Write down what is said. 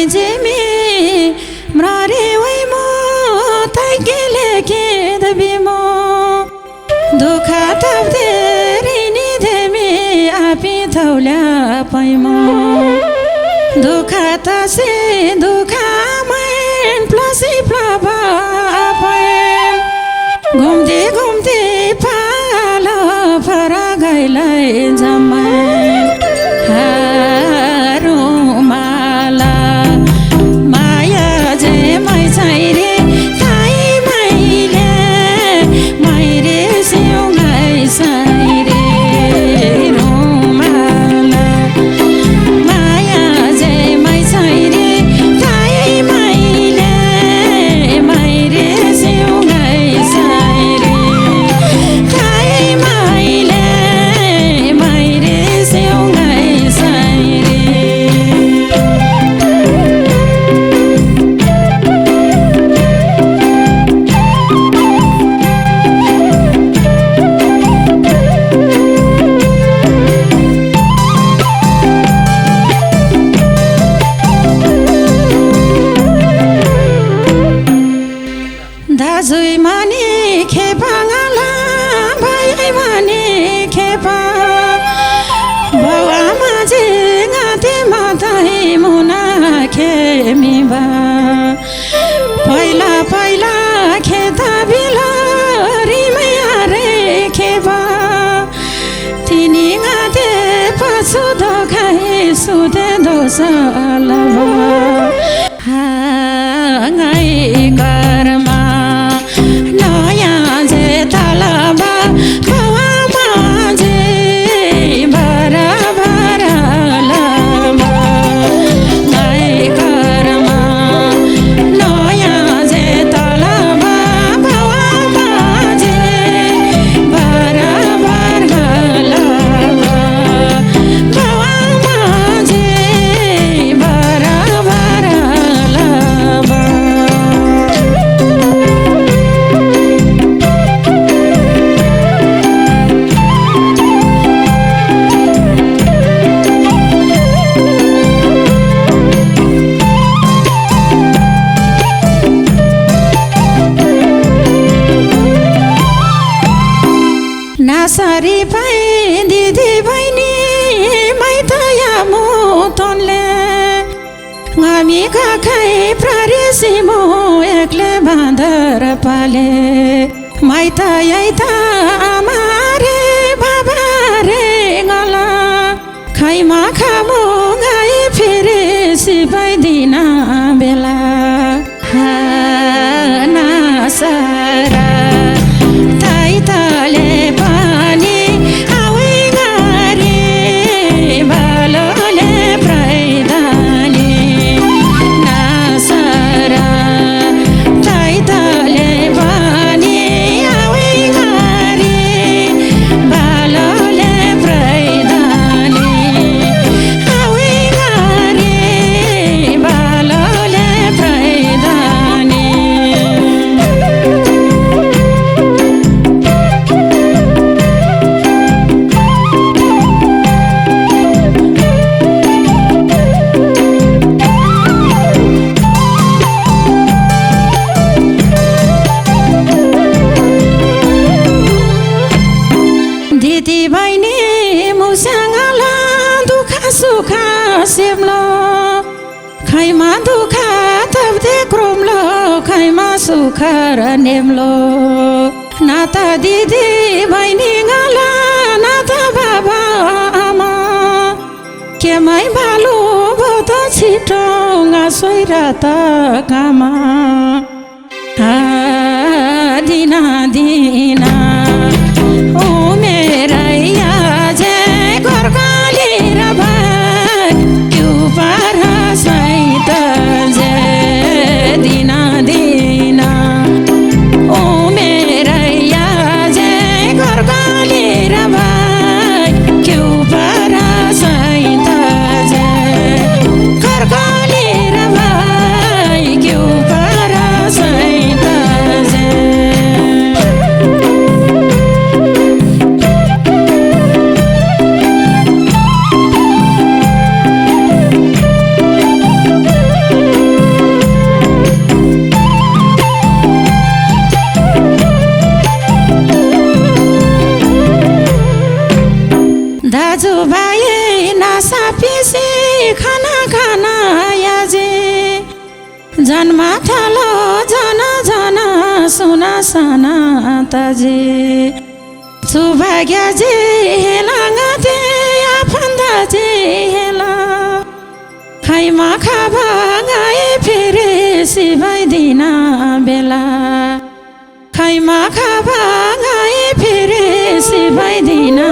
jimi mrari wai mo tai gele ke dabi mo dukha tabde rini demi api thaula pai mo dukha ta se dukha main plasi plaba pai gumde gumde pala phara gailai jamai Dazui mani kepa ngala bayai mani kepa bawa maji ngati matai muna kemi ba paila paila kheta bila rimai are kepa tini ngate pasu dokai sude dosa lava ngai karma Nasari pai didi baini maitaya mutonle ngami kakai prarisi mo ekle bandar pale maitaya ita amare babare ngala khai ma khamo ngai phire sipai dina bela ha nasara tai tale Simlo khai ma dukha tabde kromlo khai ma sukhara nemlo nata didi baini ngala nata baba ama ke mai balu bota chito nga soirata kama dina dina o mera yaje gorgali raba para saita je dina dina o mera yaje gorgali rabai kyun para saita je gorgali rabai kyun para दाजुभाइ NASA पिसी खाना खाना याजे जन्म थालो जन जन सुना साना ताजे सुभाग्य जे हेलाङ्गा ते आफन्दा जे हेला खैमा खाबा गाए फेरे सिभाइ दिना बेला खैमा खाबा गाए फेरे सिभाइ दिना